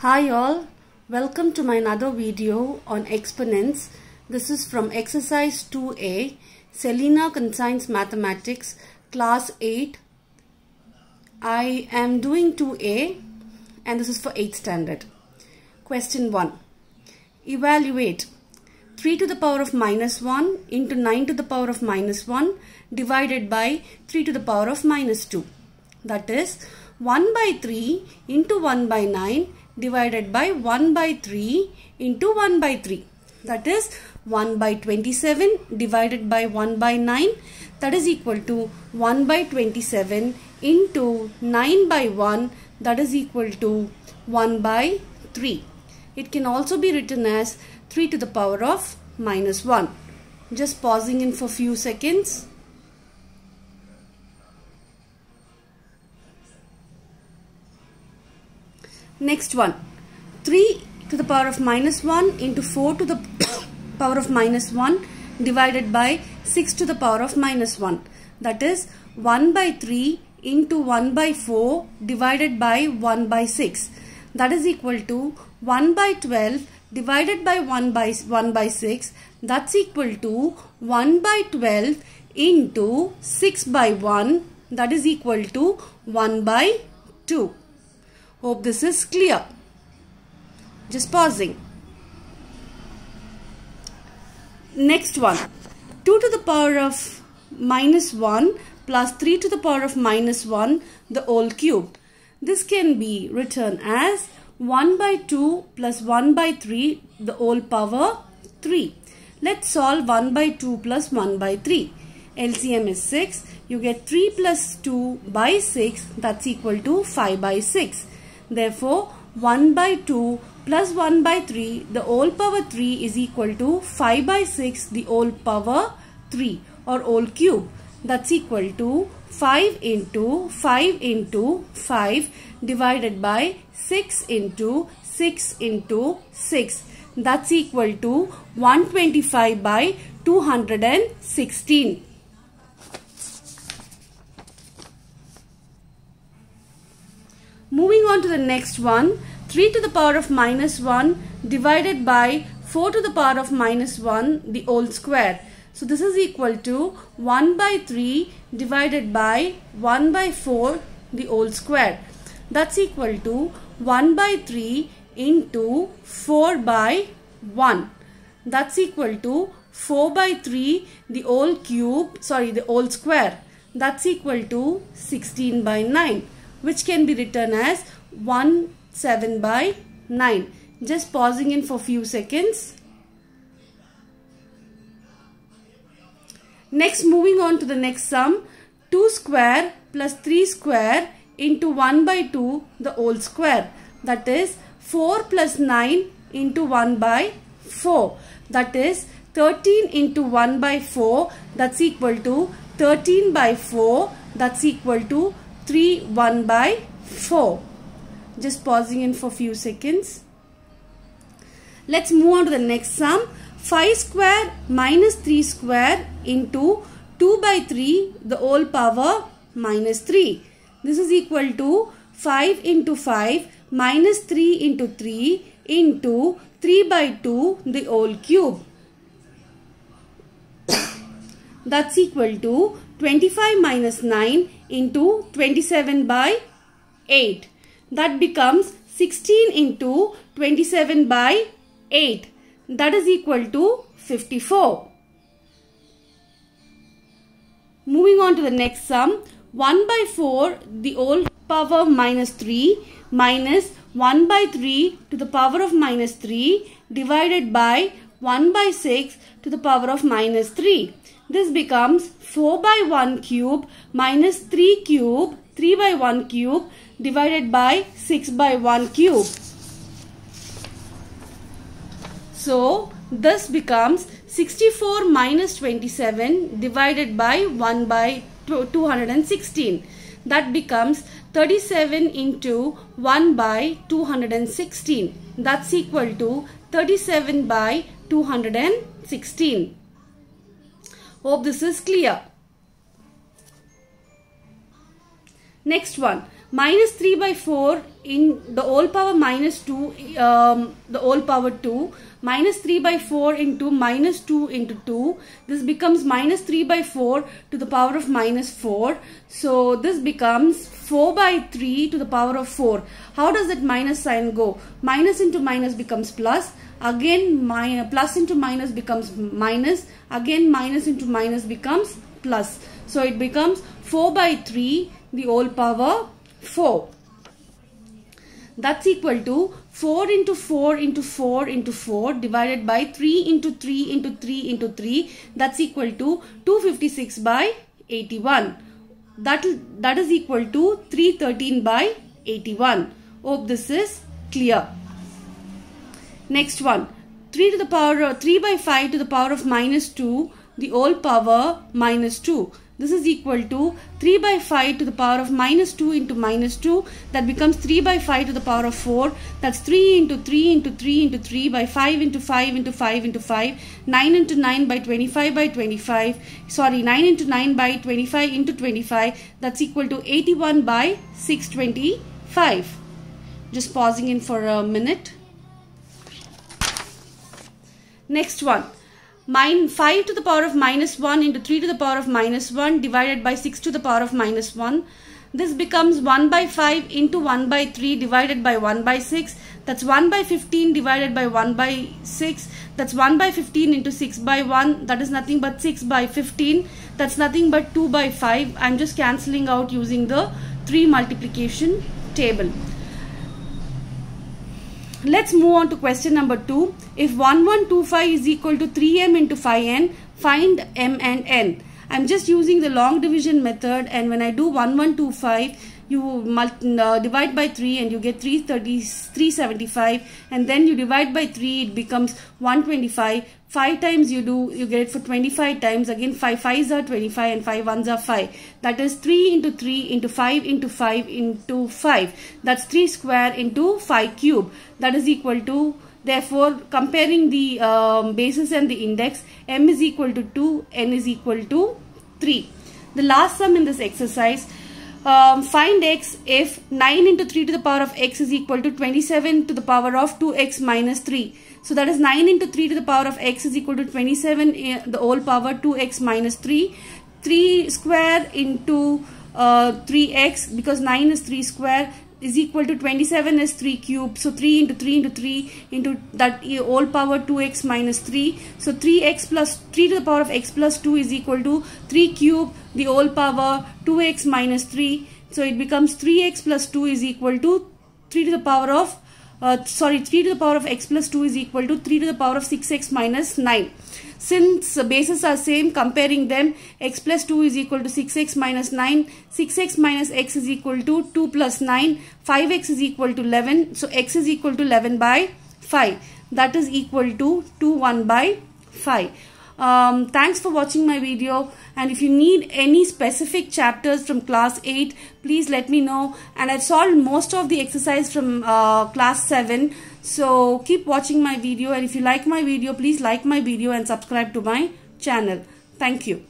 Hi all, welcome to my another video on exponents. This is from exercise 2A, Selena Conscience Mathematics, class 8. I am doing 2A and this is for 8th standard. Question 1. Evaluate 3 to the power of minus 1 into 9 to the power of minus 1 divided by 3 to the power of minus 2. That is 1 by 3 into 1 by 9 divided by 1 by 3 into 1 by 3. That is 1 by 27 divided by 1 by 9. That is equal to 1 by 27 into 9 by 1. That is equal to 1 by 3. It can also be written as 3 to the power of minus 1. Just pausing in for few seconds. Next one, 3 to the power of minus 1 into 4 to the power of minus 1 divided by 6 to the power of minus 1. That is 1 by 3 into 1 by 4 divided by 1 by 6. That is equal to 1 by 12 divided by 1 by 6. That's equal to 1 by 12 into 6 by 1. That is equal to 1 by 2. Hope this is clear. Just pausing. Next one. 2 to the power of minus 1 plus 3 to the power of minus 1 the whole cube. This can be written as 1 by 2 plus 1 by 3 the whole power 3. Let's solve 1 by 2 plus 1 by 3. LCM is 6. You get 3 plus 2 by 6. That's equal to 5 by 6. Therefore, 1 by 2 plus 1 by 3 the whole power 3 is equal to 5 by 6 the whole power 3 or whole cube. That's equal to 5 into 5 divided by 6 into 6 into 6. That's equal to 125 by 216. Moving on to the next one, 3 to the power of minus 1 divided by 4 to the power of minus 1 the whole square. So this is equal to 1 by 3 divided by 1 by 4 the whole square. That's equal to 1 by 3 into 4 by 1. That's equal to 4 by 3 the whole the whole square. That's equal to 16 by 9. Which can be written as 17 by 9. Just pausing in for few seconds. Next, moving on to the next sum, 2 square plus 3 square into 1 by 2 the whole square. That is 4 plus 9 into 1 by 4. That is 13 into 1 by 4. That's equal to 13 by 4. That's equal to 1 by 4. Just pausing in for few seconds. Let's move on to the next sum. 5 square minus 3 square into 2 by 3 the whole power minus 3. This is equal to 5 into 5 minus 3 into 3 into 3 by 2 the whole cube. That's equal to 25 minus 9 into 27 by 8. That becomes 16 into 27 by 8. That is equal to 54. Moving on to the next sum. 1 by 4 the whole power minus 3 minus 1 by 3 to the power of minus 3 divided by 1 by 6 to the power of minus 3. This becomes 4 by 1 cube minus 3 cube, 3 by 1 cube divided by 6 by 1 cube. So, this becomes 64 minus 27 divided by 1 by 216. That becomes 37 into 1 by 216. That's equal to 37 by 216. Hope this is clear. Next one, minus 3 by 4 in the whole power minus 2, the whole power 2, minus 3 by 4 into minus 2 into 2. This becomes minus 3 by 4 to the power of minus 4. So this becomes 4 by 3 to the power of 4. How does that minus sign go? Minus into minus becomes plus. Again plus into minus becomes minus. Again minus into minus becomes plus. So it becomes 4 by 3 the whole power 4. That's equal to 4 into 4 into 4 into 4 divided by 3 into 3 into 3 into 3. That's equal to 256 by 81. That is equal to 313 by 81. Hope this is clear. Next one. 3 by 5 to the power of minus 2, the whole power minus 2. This is equal to 3 by 5 to the power of minus 2 into minus 2. That becomes 3 by 5 to the power of 4. That's 3 into 3 into 3 into 3 by 5 into 5 into 5 into 5. 9 into 9 by 25 by 25. Sorry, 9 into 9 by 25 into 25. That's equal to 81 by 625. Just pausing in for a minute. Next one. 5 to the power of minus 1 into 3 to the power of minus 1 divided by 6 to the power of minus 1. This becomes 1 by 5 into 1 by 3 divided by 1 by 6. That's 1 by 15 divided by 1 by 6. That's 1 by 15 into 6 by 1. That is nothing but 6 by 15. That's nothing but 2 by 5. I'm just cancelling out using the 3 multiplication table. Let's move on to question number 2. If 1125 is equal to 3m into 5n, find m and n. I'm just using the long division method, and when I do 1125, you divide by 3 and you get 375, and then you divide by 3, it becomes 125. 5 times you get it for 25 times. Again 5 5s are 25 and 5 1s are 5. That is 3 into 3 into 5 into 5 into 5. That's 3 square into 5 cube. That is equal to, therefore comparing the basis and the index, m is equal to 2, n is equal to 3. The last sum in this exercise, find x if 9 into 3 to the power of x is equal to 27 to the power of 2x minus 3. So that is 9 into 3 to the power of x is equal to 27 the whole power 2x minus 3. 3 square into 3x, because 9 is 3 square, is equal to 27 is 3 cube. So 3 into 3 into 3 into that whole power 2x minus 3. So 3x plus 3 to the power of x plus 2 is equal to 3 cube the whole power 2x minus 3. So it becomes 3x plus 2 is equal to 3 to the power of 3 to the power of x plus 2 is equal to 3 to the power of 6x minus 9. Since bases are same, comparing them, x plus 2 is equal to 6x minus 9. 6x minus x is equal to 2 plus 9. 5x is equal to 11. So x is equal to 11 by 5. That is equal to 2 1 by 5. Thanks for watching my video, and if you need any specific chapters from class 8, please let me know. And I've solved most of the exercise from class 7. So keep watching my video, and if you like my video, please like my video and subscribe to my channel. Thank you.